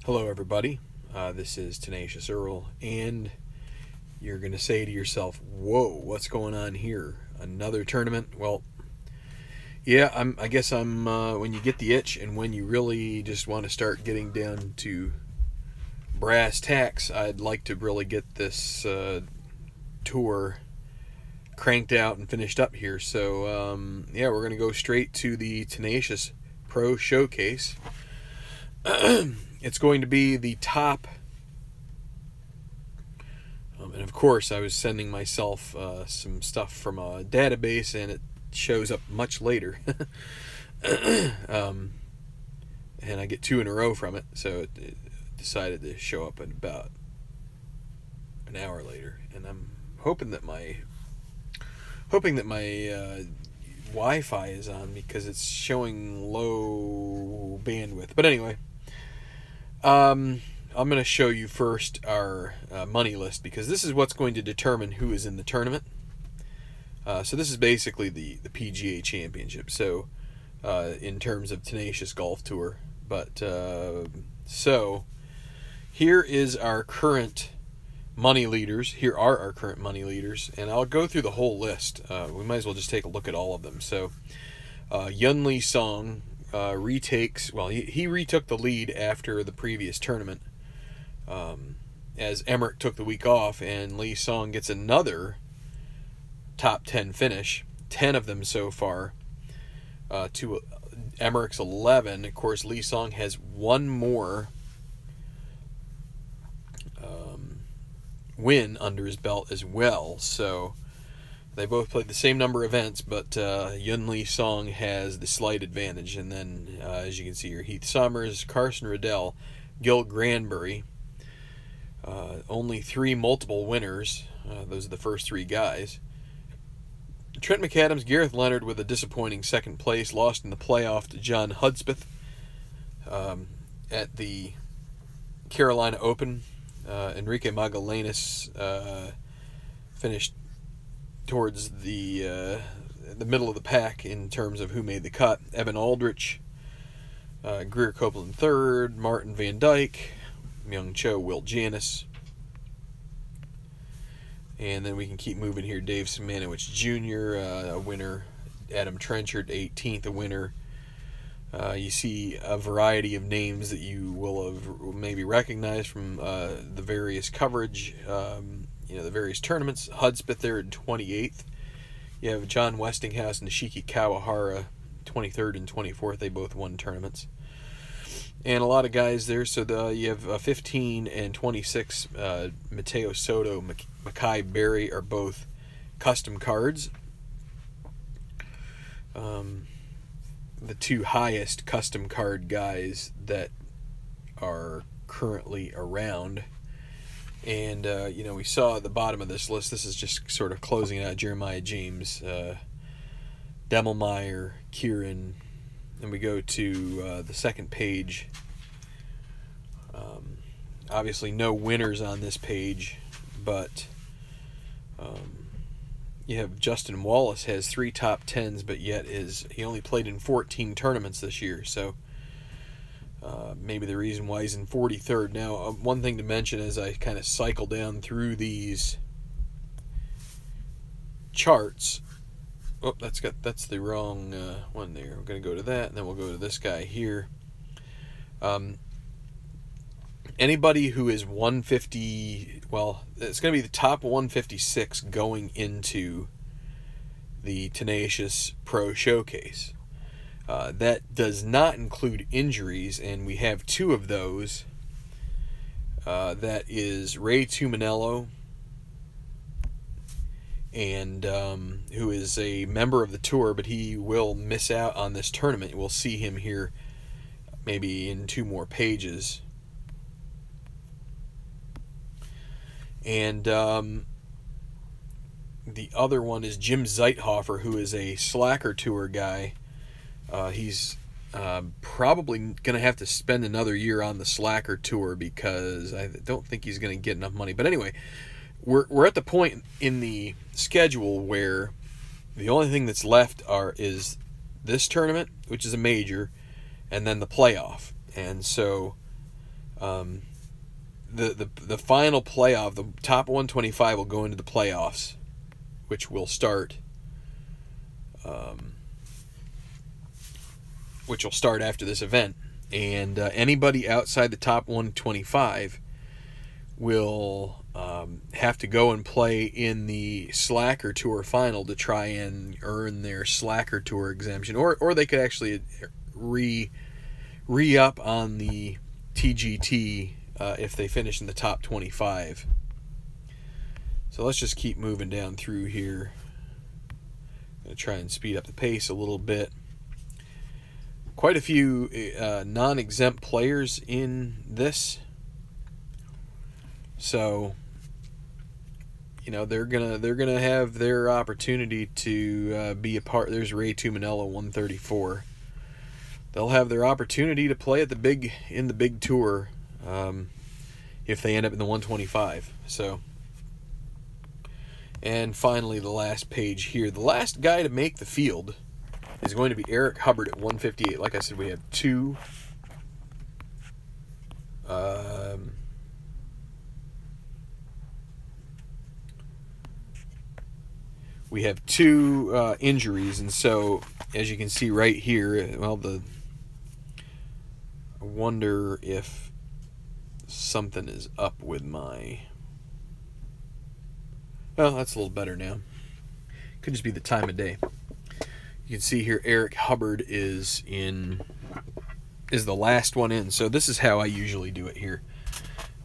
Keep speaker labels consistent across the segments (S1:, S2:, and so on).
S1: Hello everybody, this is Tenacious Earl, and you're going to say to yourself, whoa, what's going on here? Another tournament? Well, yeah, I guess I'm when you get the itch and when you really just want to start getting down to brass tacks, I'd like to really get this tour cranked out and finished up here. So, yeah, we're going to go straight to the Tenacious Pro Showcase. It's going to be the top, and of course I was sending myself some stuff from a database and it shows up much later. And I get two in a row from it, so it decided to show up at about an hour later, and I'm hoping that my Wi-Fi is on because it's showing low bandwidth. But anyway, I'm going to show you first our money list, because this is what's going to determine who is in the tournament. So this is basically the PGA Championship, so in terms of Tenacious Golf Tour. But so here is our current money leaders. Here are our current money leaders, and I'll go through the whole list. We might as well just take a look at all of them. So Yun Song retakes, well, he retook the lead after the previous tournament, as Emmerich took the week off, and Lee Song gets another top 10 finish, 10 of them so far, to Emmerich's 11. Of course, Lee Song has one more win under his belt as well, so they both played the same number of events, but Yun Lee Song has the slight advantage. And then, as you can see here, Heath Summers, Carson Riddell, Gil Granbury, only 3 multiple winners. Those are the first 3 guys. Trent McAdams, Gareth Leonard with a disappointing second place, lost in the playoff to John Hudspeth at the Carolina Open. Enrique Magallanes finished towards the middle of the pack in terms of who made the cut. Evan Aldrich, Greer Copeland third, Martin Van Dyke, Myung Cho, Will Janis. And then we can keep moving here. Dave Simanowicz Jr., a winner. Adam Trenchard, 18th, a winner. You see a variety of names that you will have maybe recognized from the various coverage, the various tournaments. Hudspeth there at 28th. You have John Westinghouse and Nishiki Kawahara, 23rd and 24th. They both won tournaments. And a lot of guys there. So you have 15 and 26. Mateo Soto, Mackay Berry are both custom cards. The 2 highest custom card guys that are currently around. And, we saw at the bottom of this list, this is just sort of closing out Jeremiah James, Demelmeyer, Kieran. Then we go to the second page. Obviously no winners on this page, but you have Justin Wallace has 3 top 10s, but yet he only played in 14 tournaments this year, so maybe the reason why he's in 43rd. Now, one thing to mention as I kind of cycle down through these charts. Oh, that's the wrong one there. We're going to go to that, and then we'll go to this guy here. Anybody who is 150, well, it's going to be the top 156 going into the Tenacious Pro Showcase. That does not include injuries, and we have 2 of those. That is Ray Tuminello, and who is a member of the tour, but he will miss out on this tournament. We'll see him here maybe in 2 more pages. And the other one is Jim Zeithofer, who is a Slacker Tour guy. He's probably going to have to spend another year on the Slacker Tour because I don't think he's going to get enough money. But anyway, we're at the point in the schedule where the only thing that's left is this tournament, which is a major, and then the playoff. And so The final playoff, the top 125 will go into the playoffs, which will start after this event. And anybody outside the top 125 will have to go and play in the Slacker Tour final to try and earn their Slacker Tour exemption, or they could actually re-up on the TGT if they finish in the top 25. So let's just keep moving down through here. I'm going to try and speed up the pace a little bit. Quite a few non-exempt players in this. So, you know, they're gonna have their opportunity to be a part. There's Ray Tuminello, 134. They'll have their opportunity to play at in the big tour if they end up in the 125. So, and finally, the last page here. The last guy to make the field is going to be Eric Hubbard at 158. Like I said, we have two. We have two injuries, and so as you can see right here, well, I wonder if something is up with my. Well, that's a little better now. Could just be the time of day. You can see here Eric Hubbard is the last one in. So this is how I usually do it here.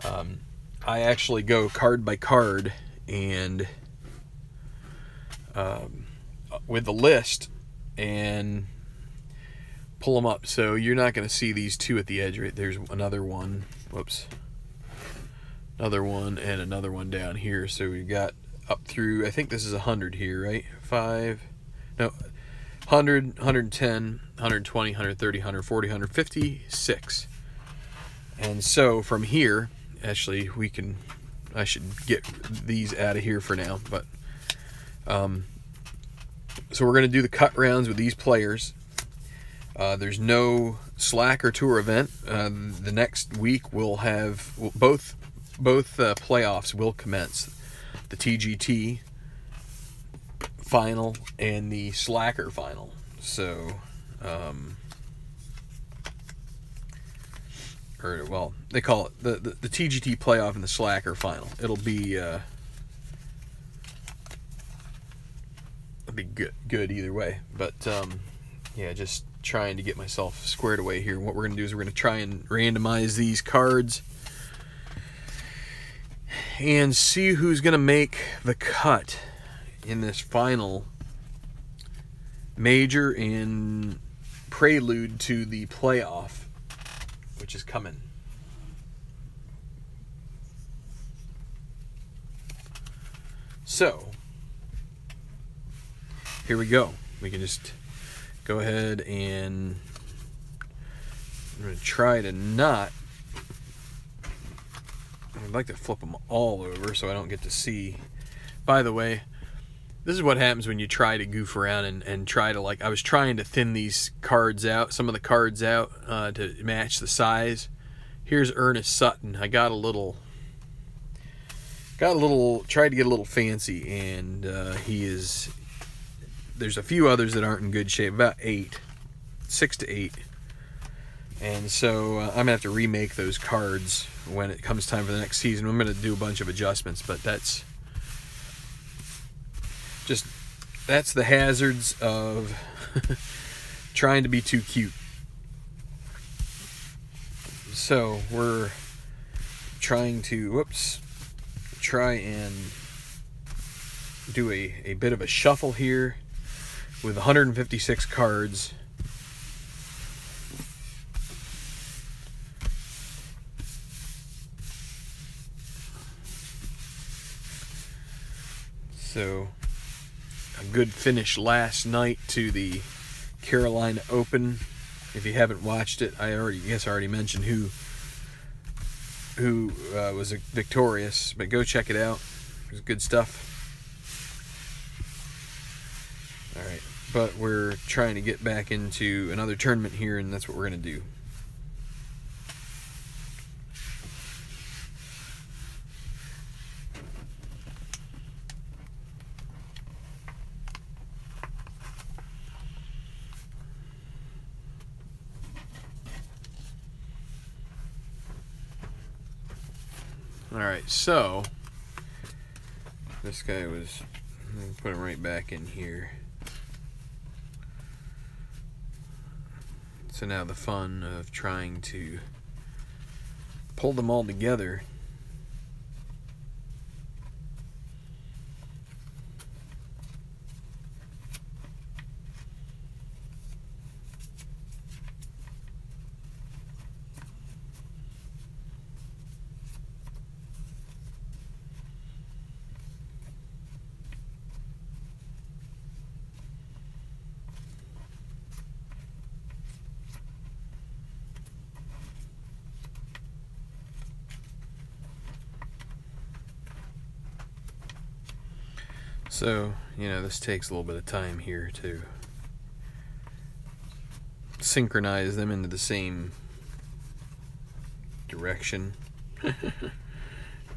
S1: I actually go card by card and with the list and pull them up. So you're not going to see these two at the edge. Right there's another one. Whoops. Another one and another one down here. So we've got up through, I think this is 100 here, right? 100, 110, 120, 130, 140, 156. And so from here, actually I should get these out of here for now, but so we're going to do the cut rounds with these players. There's no Slacker Tour event. The next week we'll have both playoffs will commence. The TGT final and the Slacker final. So, they call it the TGT playoff and the Slacker final. It'll be good either way. But yeah, just trying to get myself squared away here. What we're going to do is we're going to try and randomize these cards and see who's going to make the cut in this final major and prelude to the playoff, which is coming. So, here we go. We can just go ahead and I'm going to try to not. I'd like to flip them all over so I don't get to see. By the way, this is what happens when you try to goof around and try to, like, I was trying to thin these cards out, some of the cards out to match the size. Here's Ernest Sutton. I got a little, tried to get a little fancy, and there's a few others that aren't in good shape, about 6 to 8. And so I'm going to have to remake those cards when it comes time for the next season. I'm going to do a bunch of adjustments, but that's the hazards of trying to be too cute. So we're trying to, try and do a bit of a shuffle here with 156 cards. So, a good finish last night to the Carolina Open. If you haven't watched it, I already mentioned who was victorious, but go check it out. It was good stuff. All right, but we're trying to get back into another tournament here, and that's what we're going to do. Alright, so this guy was, put him right back in here. So now the fun of trying to pull them all together. So, you know, this takes a little bit of time here to synchronize them into the same direction.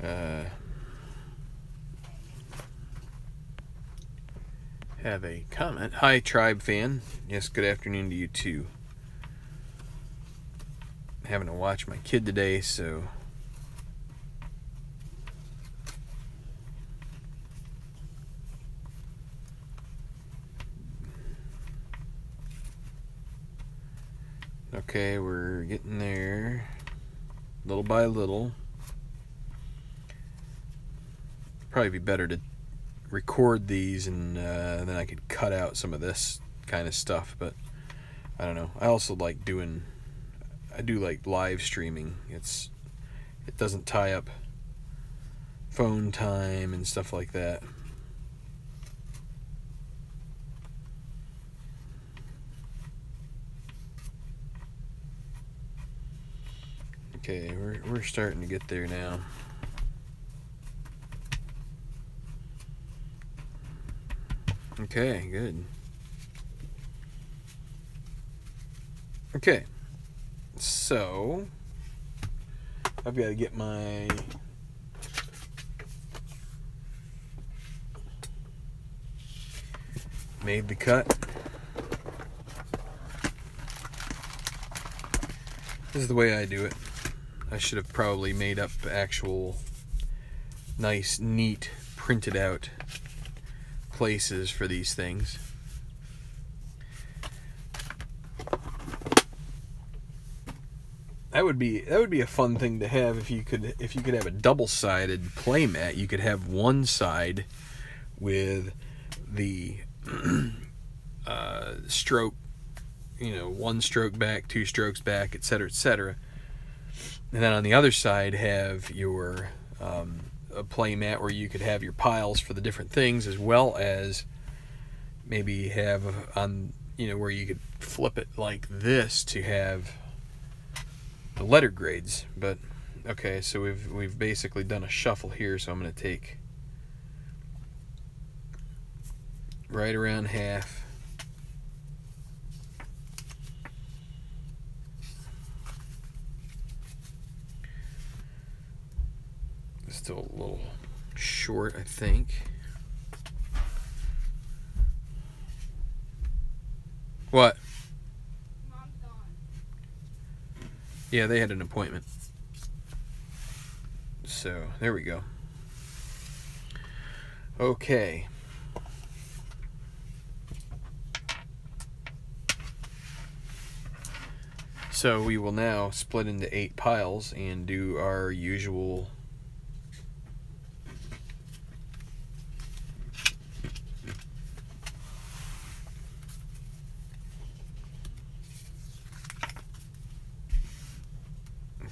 S1: Have a comment. Hi, Tribe fan. Yes, good afternoon to you too. Having to watch my kid today, so okay, we're getting there, little by little. Probably be better to record these, and then I could cut out some of this kind of stuff, but I don't know. I also like doing, I do like live streaming. It doesn't tie up phone time and stuff like that. Okay, we're starting to get there now. Okay, good. Okay, so I've got to get my made the cut. This is the way I do it. I should have probably made up actual nice, neat, printed out places for these things. That would be a fun thing to have if you could have a double-sided playmat. You could have one side with the stroke, you know, one stroke back, two strokes back, etc., etc. And then on the other side have your a playmat where you could have your piles for the different things, as well as maybe have on, you know, where you could flip it like this to have the letter grades. But okay, so we've basically done a shuffle here, so I'm going to take right around half. Still a little short, I think. What?
S2: Mom's gone.
S1: Yeah, they had an appointment. So, there we go. Okay. So we will now split into 8 piles and do our usual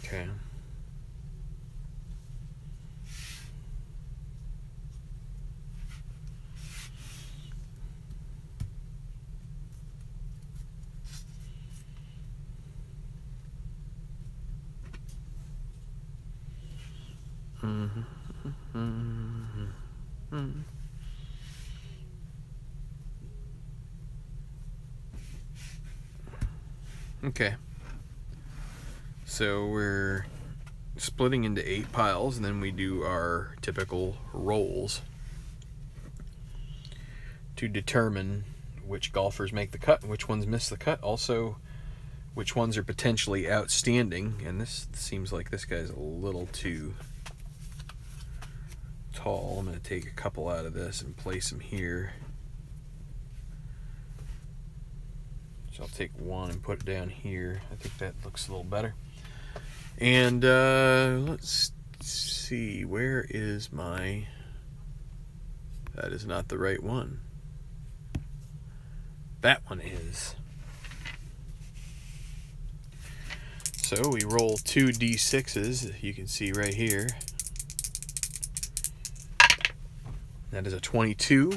S1: okay. Okay. So we're splitting into 8 piles, and then we do our typical rolls to determine which golfers make the cut and which ones miss the cut. Also, which ones are potentially outstanding. And this seems like this guy's a little too tall. I'm going to take a couple out of this and place them here. So I'll take one and put it down here. I think that looks a little better. And let's see, where is my... That is not the right one. That one is. So we roll 2 d6s, you can see right here. That is a 22.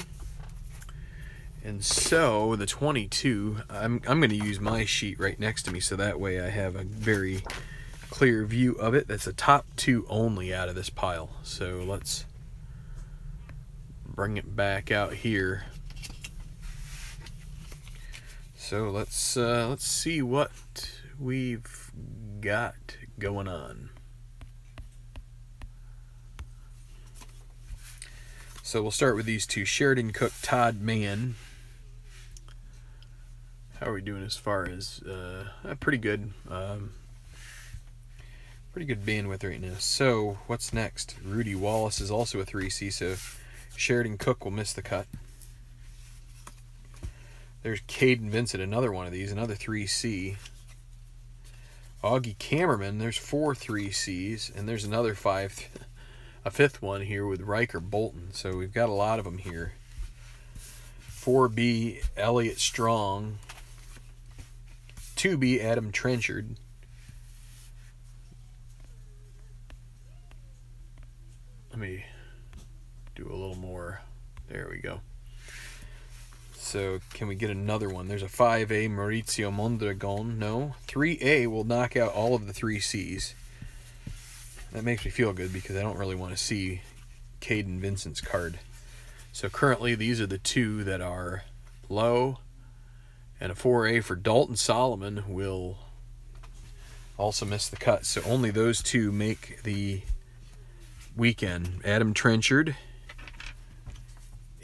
S1: And so the 22, I'm going to use my sheet right next to me so that way I have a very clear view of it. That's the top 2 only out of this pile. So let's bring it back out here. So let's see what we've got going on. So we'll start with these 2, Sheridan Cook, Todd Mann. How are we doing as far as pretty good? Pretty good bandwidth right now. So what's next? Rudy Wallace is also a 3C, so Sheridan Cook will miss the cut. There's Caden Vincent, another one of these, another 3C. Augie Kammerman, there's 4 3Cs, and there's another 5, a 5th one here with Riker Bolton. So we've got a lot of them here. 4B, Elliot Strong. 2B, Adam Trenchard. Let me do a little more. There we go. So can we get another one? There's a 5A, Maurizio Mondragon. No. 3A will knock out all of the 3Cs. That makes me feel good because I don't really want to see Caden Vincent's card. So currently these are the 2 that are low. And a 4A for Dalton Solomon will also miss the cut. So only those 2 make the weekend. Adam Trenchard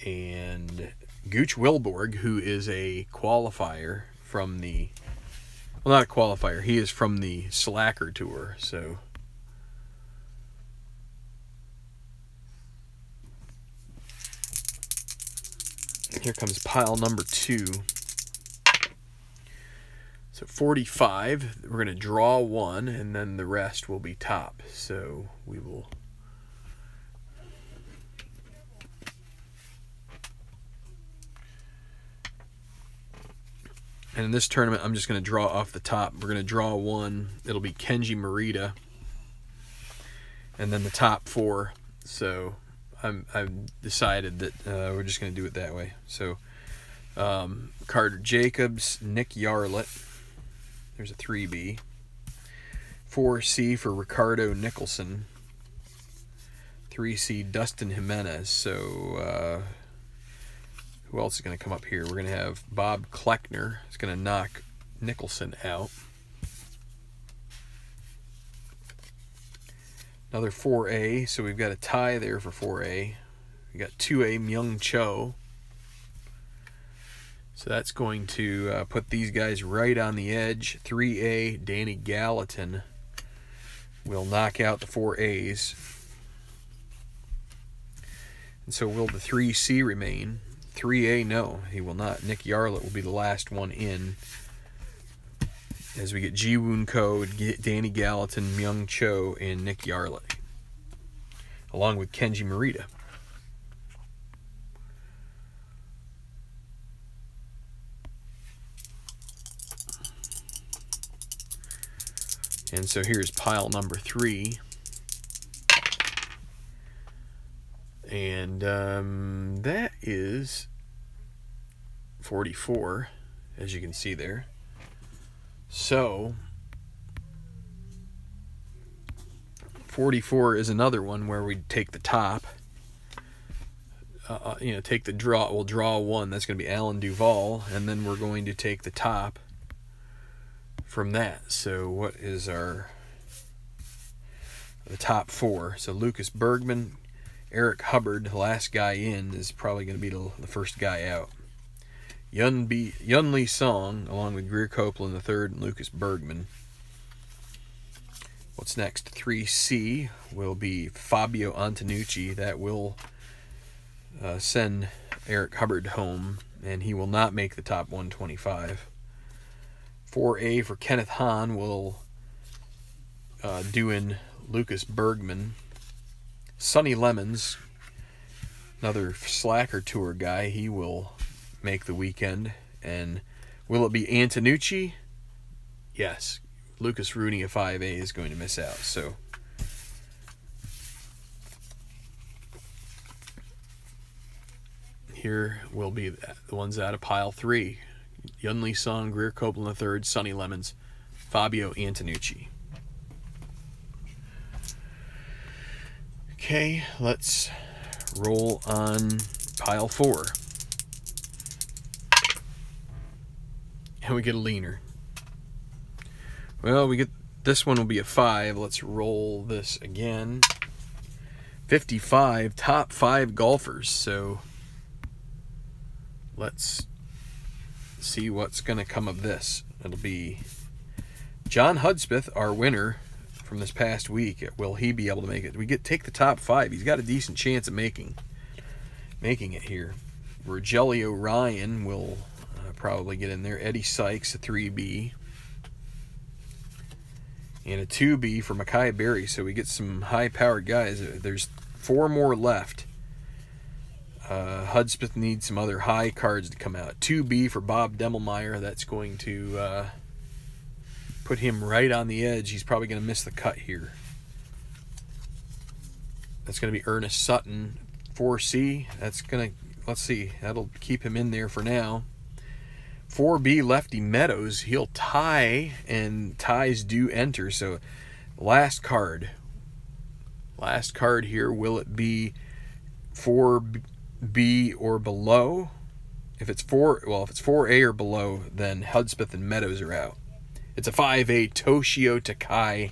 S1: and Gooch Wilborg, who is a qualifier from the... Well, not a qualifier. He is from the Slacker Tour. So here comes pile number 2. So 45, we're going to draw 1, and then the rest will be top. So we will... And in this tournament, I'm just going to draw off the top. We're going to draw 1. It'll be Kenji Morita. And then the top 4. So I've decided that we're just going to do it that way. So Carter Jacobs, Nick Yarlett. There's a 3B. 4C for Ricardo Nicholson. 3C Dustin Jimenez. So who else is going to come up here? We're going to have Bob Kleckner. It's going to knock Nicholson out. Another 4A. So we've got a tie there for 4A. We got 2A Myung Cho. So that's going to put these guys right on the edge. 3A, Danny Gallatin will knock out the 4As. And so will the 3C remain? 3A, no, he will not. Nick Yarlett will be the last one in. As we get Ji Woon Ko, Danny Gallatin, Myung Cho, and Nick Yarlett. Along with Kenji Morita. And so here's pile number 3. And that is 44, as you can see there. So 44 is another one where we take the top. Take the draw. We'll draw 1. That's going to be Alan Duvall. And then we're going to take the top from that. So what is the top 4? So Lucas Bergman, Eric Hubbard, the last guy in, is probably going to be the first guy out. Yun Lee Song, along with Greer Copeland III and Lucas Bergman. What's next? 3C will be Fabio Antonucci. That will send Eric Hubbard home, and he will not make the top 125. 4A for Kenneth Hahn will do in Lucas Bergman. Sonny Lemons, another Slacker Tour guy, he will make the weekend. And will it be Antonucci? Yes. Lucas Rooney of 5A is going to miss out. So here will be the ones out of pile 3. Yun Lee Sung, Greer Copeland III, Sonny Lemons, Fabio Antonucci. Okay, let's roll on pile 4. And we get a leaner. Well, we get this one will be a 5. Let's roll this again. 55, top 5 golfers. So let's see what's going to come of this. It'll be John Hudspeth, our winner from this past week. Will he be able to make it? We take the top 5. He's got a decent chance of making it here. Rogelio Ryan will probably get in there. Eddie Sykes, a 3B. And a 2B for Micaiah Berry. So we get some high-powered guys. There's 4 more left. Hudspeth needs some other high cards to come out. 2B for Bob Demelmeyer. That's going to put him right on the edge. He's probably going to miss the cut here. That's going to be Ernest Sutton, 4C. That's going to, let's see, that'll keep him in there for now. 4B Lefty Meadows, he'll tie, and ties do enter. So last card here, will it be 4B or below? If it's 4A or below, then Hudspeth and Meadows are out. It's a 5A Toshio Takai.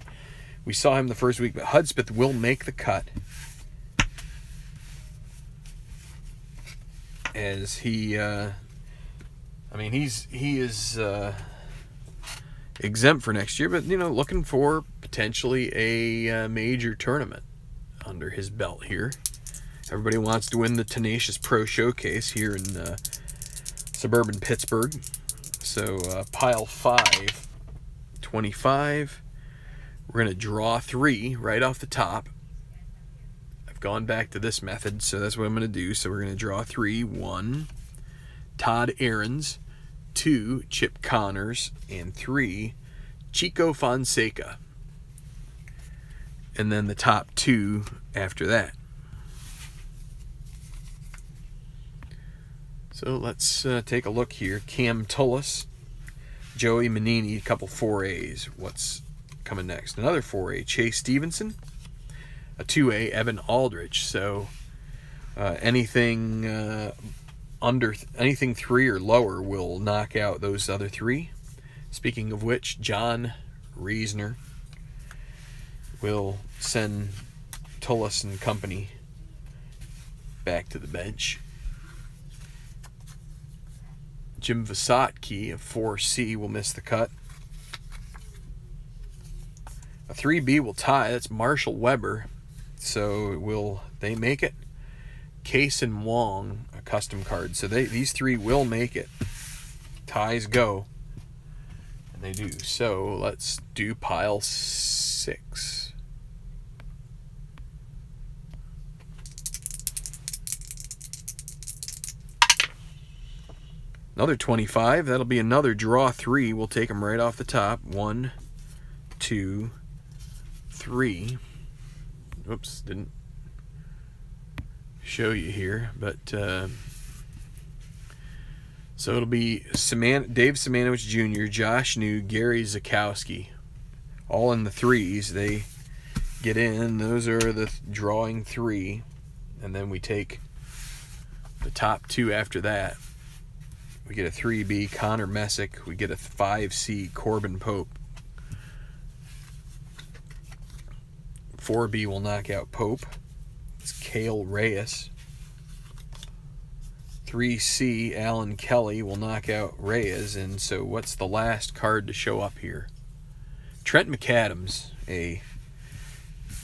S1: We saw him the first week, but Hudspeth will make the cut, as he he is exempt for next year, but looking for potentially a major tournament under his belt here. Everybody wants to win the Tenacious Pro Showcase here in suburban Pittsburgh. So pile 5, 25. We're going to draw 3 right off the top. I've gone back to this method, so that's what I'm going to do. So we're going to draw 3. 1, Todd Ahrens. 2, Chip Connors. And 3, Chico Fonseca. And then the top 2 after that. So let's take a look here. Cam Tullis, Joey Manini, a couple 4As. What's coming next? Another 4A, Chase Stevenson. A 2A, Evan Aldrich. So anything anything 3 or lower will knock out those other 3. Speaking of which, John Reisner will send Tullis and company back to the bench. Jim Visotki, a 4C, will miss the cut. A 3B will tie. That's Marshall Weber. So will they make it? Case and Wong, a custom card. So these 3 will make it. Ties go. And they do. So let's do pile 6. Another 25. That'll be another draw 3. We'll take them right off the top. 1, 2, 3. Oops, didn't show you here, but so it'll be Dave Simanowicz Jr., Josh New, Gary Zakowski, all in the 3s. They get in. Those are the drawing 3, and then we take the top 2 after that. We get a 3B, Connor Messick. We get a 5C, Corbin Pope. 4B will knock out Pope. It's Cale Reyes. 3C, Alan Kelly will knock out Reyes. And so what's the last card to show up here? Trent McAdams, a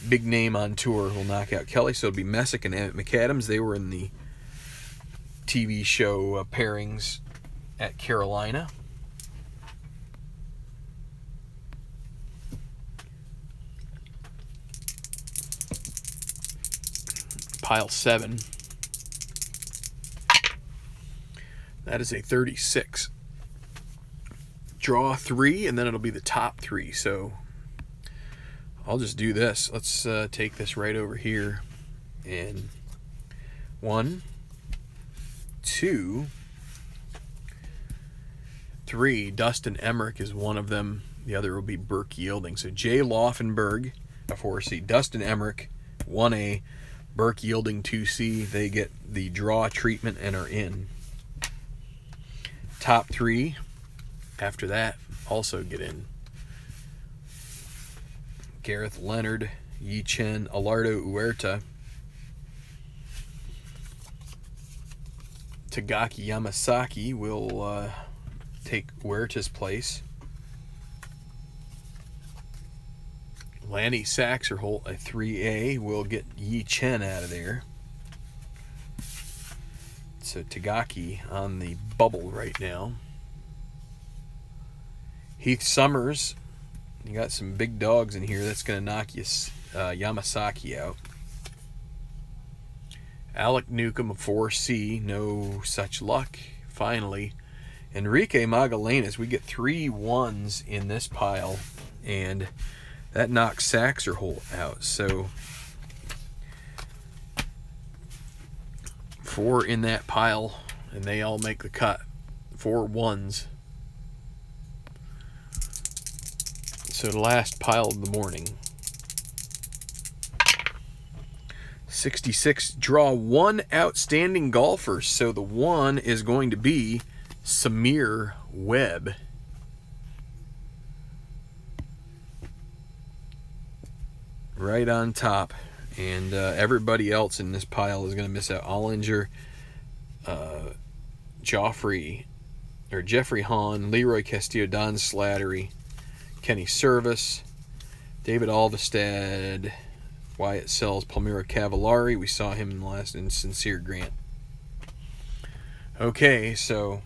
S1: big name on tour will knock out Kelly. So it'll be Messick and Emmett McAdams. They were in the TV show pairings at Carolina. Pile 7. That is a 36. Draw 3, and then it'll be the top 3. So I'll just do this. Let's take this right over here. And 1, 2, 3. Dustin Emmerich is one of them. The other will be Burke Yielding. So Jay Laufenberg, a 4C. Dustin Emmerich, 1A. Burke Yielding, 2C. They get the draw treatment and are in. Top 3 after that also get in. Gareth Leonard, Yi Chen, Alardo Huerta, Tagaki Yamasaki will take Huerta's place. Lanny Saxerholt, a 3A, will get Yi Chen out of there. So Tagaki on the bubble right now. Heath Summers, you got some big dogs in here. That's going to knock you Yamasaki out. Alec Newcomb, a 4C, no such luck. Finally, Enrique Magallanes. We get 3 1s in this pile, and that knocks Saxerholt out. So 4 in that pile, and they all make the cut. 4 1s. So the last pile of the morning. 66. Draw 1 outstanding golfer. So the 1 is going to be Samir Webb. Right on top. And everybody else in this pile is going to miss out. Ollinger, Jeffrey Hahn, Leroy Castillo, Don Slattery, Kenny Service, David Alvestad, Wyatt Sells, Palmiro Cavallari. We saw him in the last, and Sincere Grant. Okay, so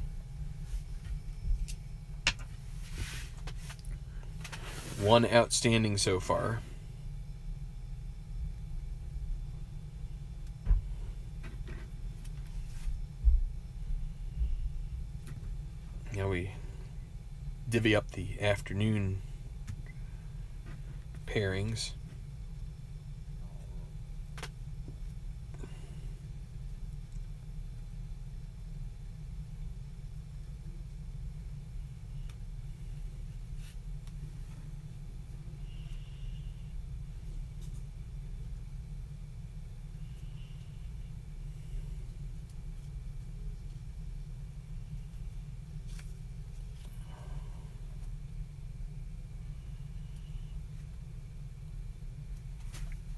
S1: one outstanding so far. Now we divvy up the afternoon pairings.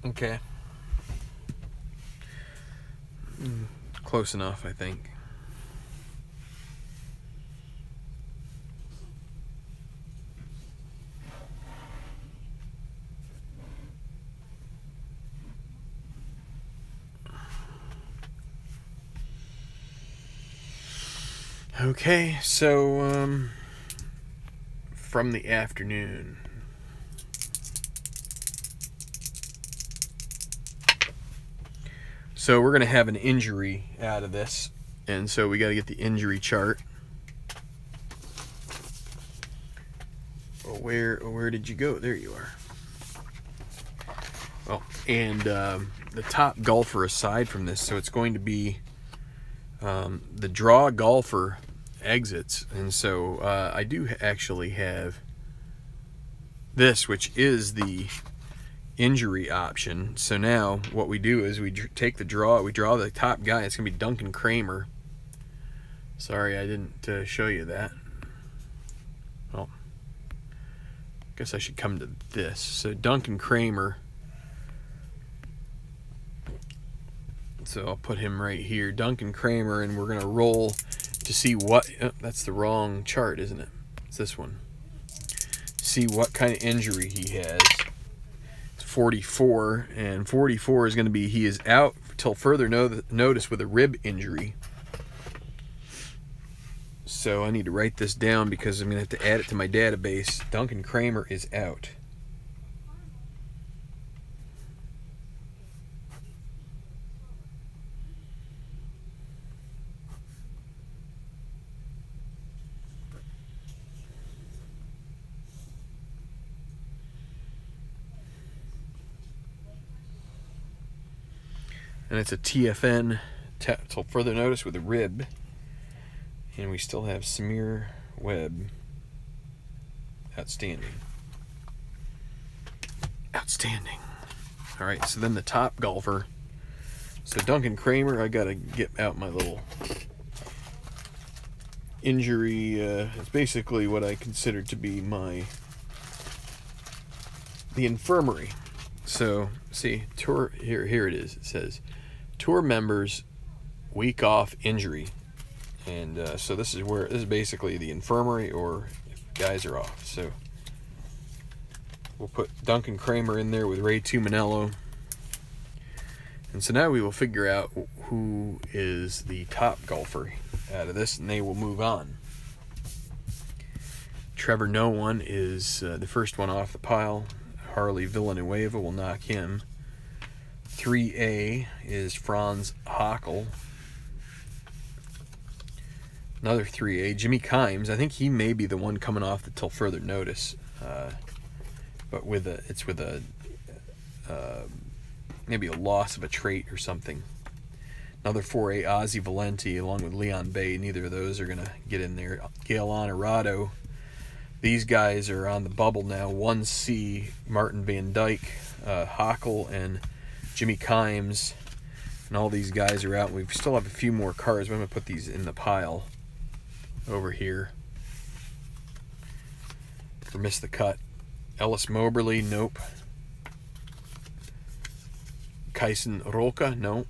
S1: Okay. Close enough, I think. Okay, so from the afternoon. So we're going to have an injury out of this, and so we got to get the injury chart. Where did you go? There you are. Well, and the top golfer aside from this, so it's going to be the draw golfer exits, and so I do actually have this, which is the injury option. So now what we do is we take the draw, we draw the top guy. It's gonna be Duncan Cramer. Sorry I didn't show you that. Well, guess I should come to this. So Duncan Cramer, so I'll put him right here, Duncan Cramer, and we're gonna roll to see what, oh, that's the wrong chart, isn't it? It's this one. See what kind of injury he has. 44, and 44 is going to be he is out till further notice with a rib injury. So I need to write this down because I'm going to have to add it to my database. Duncan Cramer is out. And it's a TFN till further notice with a rib. And we still have Samir Webb. Outstanding. Outstanding. All right, so then the top golfer. So Duncan Cramer, I got to get out my little injury. It's basically what I consider to be the infirmary. So, see, tour here it is. It says tour members week off injury. And so this is basically the infirmary, or if guys are off. So we'll put Duncan Cramer in there with Ray Tuminello. And so now we will figure out who is the top golfer out of this, and they will move on. Trevor No One is the first one off the pile. Harley Villanueva will knock him. 3A is Franz Hockel. Another 3A, Jimmy Kimes. I think he may be the one coming off till further notice, but it's with a maybe a loss of a trait or something. Another 4A, Ozzy Valenti, along with Leon Bay. Neither of those are going to get in there. Gail Honorado. These guys are on the bubble now. 1C, Martin Van Dyke, Hockel, and Jimmy Kimes. And all these guys are out. We still have a few more cards. I'm going to put these in the pile over here for Miss the Cut. Ellis Moberly, nope. Kyson Roca, no.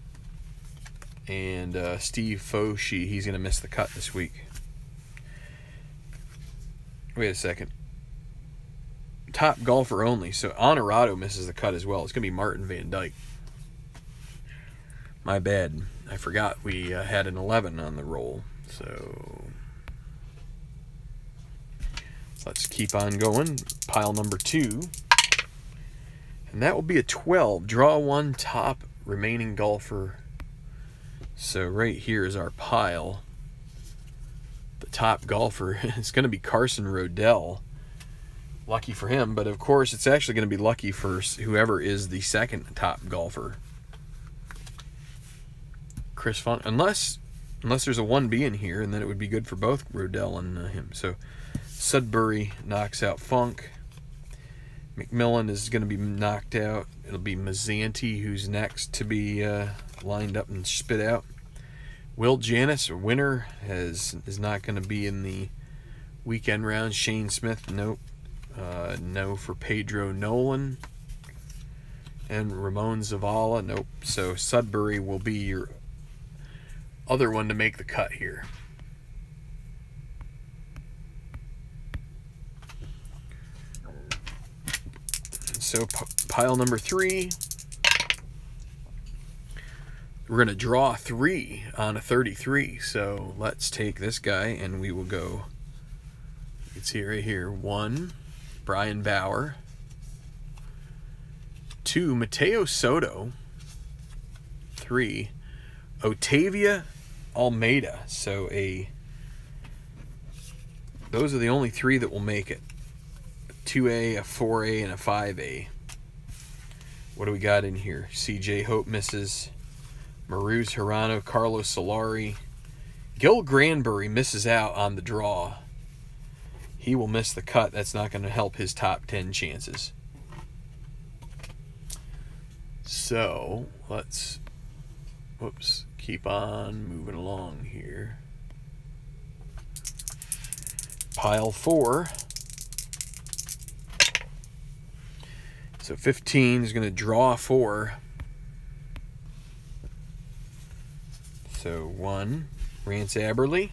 S1: And Steve Foshi, he's going to miss the cut this week. Wait a second. Top golfer only. So Honorado misses the cut as well. It's going to be Martin Van Dyke. My bad. I forgot we had an 11 on the roll. So let's keep on going. Pile number 2. And that will be a 12. Draw 1, top remaining golfer. So right here is our pile. The top golfer is going to be Carson Rodell. Lucky for him, but of course it's actually going to be lucky for whoever is the second top golfer. Chris Font, unless there's a 1B in here, and then it would be good for both Rodell and him. So Sudbury knocks out Funk. McMillan is going to be knocked out. It'll be Mazzanti who's next to be lined up and spit out. Will Janis, a winner, is not going to be in the weekend round. Shane Smith, nope. No for Pedro Nolan. And Ramon Zavala, nope. So Sudbury will be your other one to make the cut here. So pile number 3. We're going to draw 3 on a 33. So let's take this guy and we will go. It's here, right here. 1, Brian Bauer. 2, Mateo Soto. 3, Otavia Almeida. So those are the only 3 that will make it. 2A, a 4A, and a 5A. What do we got in here? CJ Hope misses. Maruz Hirano, Carlos Solari. Gil Granbury misses out on the draw. He will miss the cut. That's not going to help his top 10 chances. So let's keep on moving along here. Pile 4. So 15 is going to draw 4. So 1, Rance Aberley.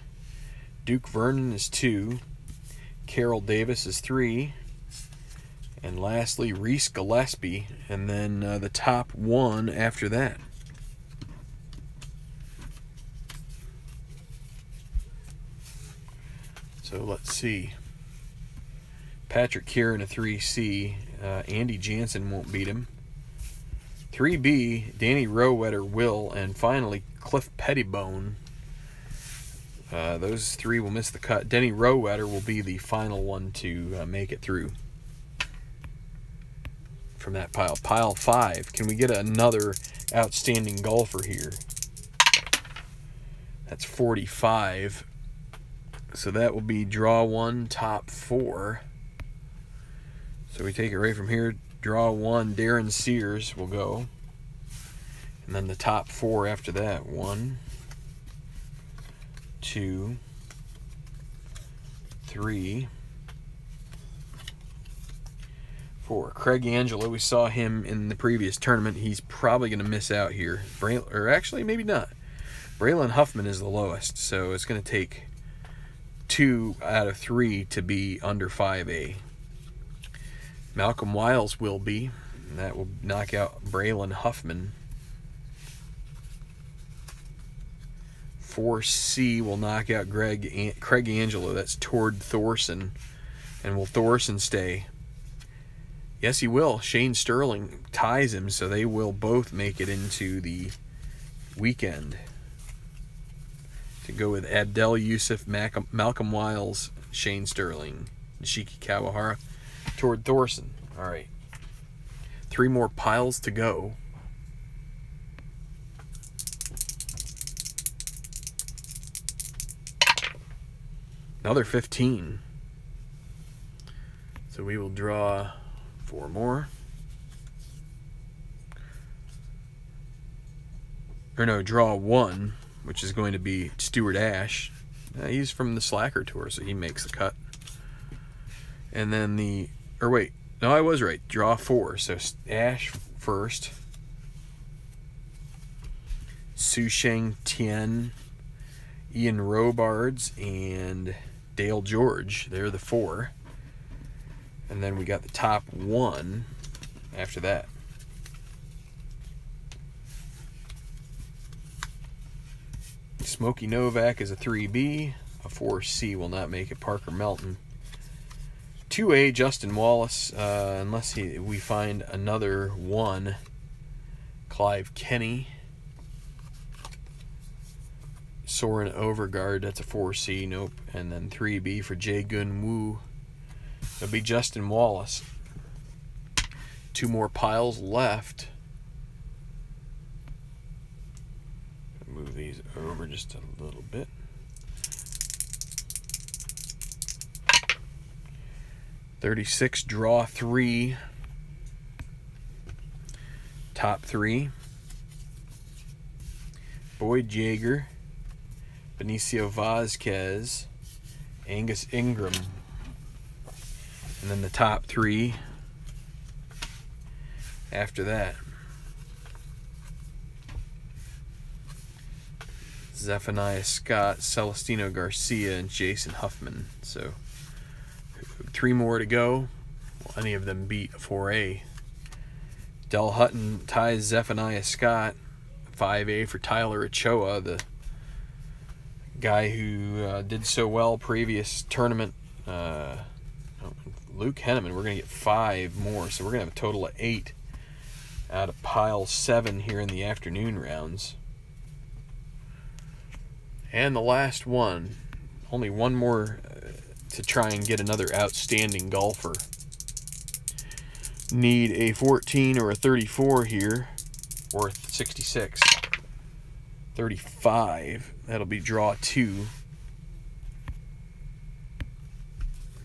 S1: Duke Vernon is 2. Carol Davis is 3. And lastly, Reese Gillespie, and then the top one after that. So let's see. Patrick Kieran, a 3C. Andy Jansen won't beat him. 3B, Danny Rowetter will. And finally, Cliff Pettibone. Those three will miss the cut. Denny Rowetter will be the final one to make it through from that pile. Pile 5. Can we get another outstanding golfer here? That's 45. So that will be draw 1, top 4. So we take it right from here. Draw 1, Darren Sears will go. And then the top 4 after that. 1, 2, 3, 4. Craig Angelo, we saw him in the previous tournament. He's probably going to miss out here. Or actually, maybe not. Braylon Huffman is the lowest, so it's going to take 2 out of 3 to be under 5A. Malcolm Wiles will be, and that will knock out Braylon Huffman. 4C will knock out Craig Angelo. That's Tord Thorson. And will Thorson stay? Yes, he will. Shane Sterling ties him, so they will both make it into the weekend. To go with Abdel Yusuf, Malcolm Wiles, Shane Sterling, Nishiki Kawahara, Tord Thorson. All right. 3 more piles to go. Another 15. So we will draw 4 more. Or no, draw 1, which is going to be Stuart Ash. He's from the Slacker Tour, so he makes the cut. And then no, I was right. Draw 4. So Ash first. Su Sheng Tian, Ian Robards, and Dale George. They're the 4. And then we got the top 1 after that. Smokey Novak is a 3B. A 4C will not make it. Parker Melton. 2A, Justin Wallace, unless we find another 1. Clive Kenny. Soren Overgaard, that's a 4C, nope. And then 3B for Jae Gun Woo. It'll be Justin Wallace. 2 more piles left. Move these over just a little bit. $36, draw 3. Top 3. Boyd Jaeger, Benicio Vazquez, Angus Ingram. And then the top 3 after that. Zephaniah Scott, Celestino Garcia, and Jason Huffman. So 3 more to go. Will any of them beat a 4A? Del Hutton ties Zephaniah Scott. 5A for Tyler Ochoa, the guy who did so well previous tournament. Luke Henneman, we're going to get 5 more, so we're going to have a total of 8 out of pile 7 here in the afternoon rounds. And the last one, only 1 more to try and get another outstanding golfer. Need a 14 or a 34 here, or 66. 35, that'll be draw 2.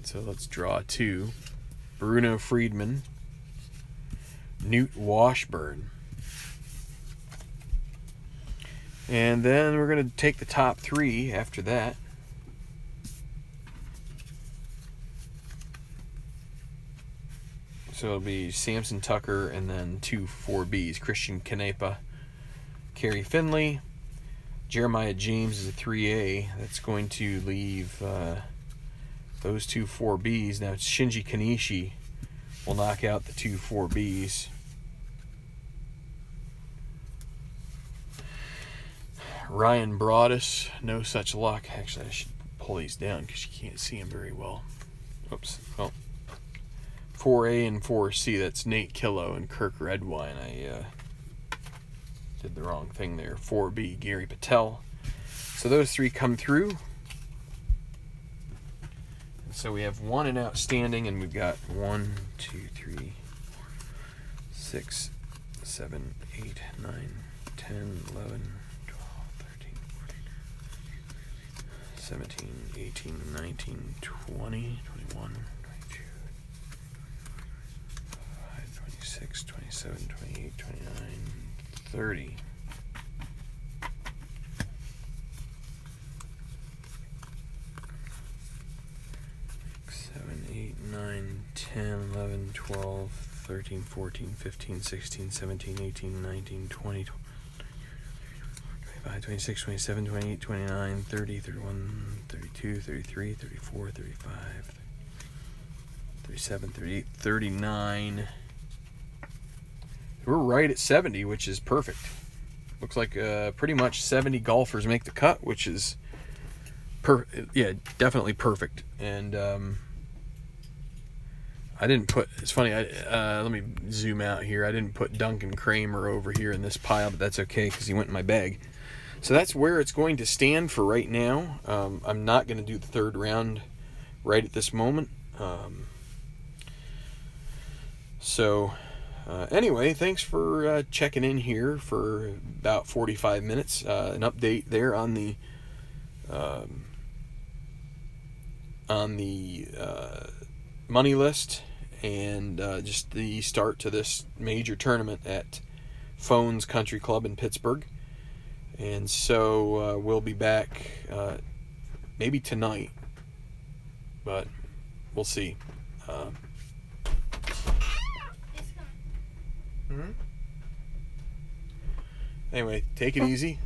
S1: So let's draw 2. Bruno Friedman, Newt Washburn. And then we're going to take the top 3 after that. So it'll be Samson Tucker and then 2 4Bs. Christian Canepa, Kerry Finley, Jeremiah James is a 3A. That's going to leave those 2 4Bs. Now it's Shinji Kanishi we'll knock out the 2 4Bs. Ryan Broadus, no such luck. Actually, I should pull these down because you can't see them very well. Oops. Oh. 4A and 4C, that's Nate Killo and Kirk Redwine. I did the wrong thing there. 4B, Gary Patel. So those 3 come through. And so we have 1 in outstanding, and we've got 1, 2, 3, 6, 7, 8, 9, 10, 11, 17, 18, 19, 20, 21, 22, 25, 26, 27, 28, 29, 30. Seven, 8, 9, 10, 11, 12, 13, 14, 15, 16, 17, 18, 19, 20, 25, 26, 27, 28, 29, 30, 31, 32, 33, 34, 35, 37, 38, 39. We're right at 70, which is perfect. Looks like pretty much 70 golfers make the cut, which is definitely perfect. And I didn't put, it's funny, let me zoom out here. I didn't put Duncan Cramer over here in this pile, but that's okay because he went in my bag. So that's where it's going to stand for right now. I'm not going to do the 3rd round right at this moment. Anyway, thanks for checking in here for about 45 minutes. An update there on the money list and just the start to this major tournament at Phones Country Club in Pittsburgh. And so we'll be back maybe tonight, but we'll see. Anyway, take it easy.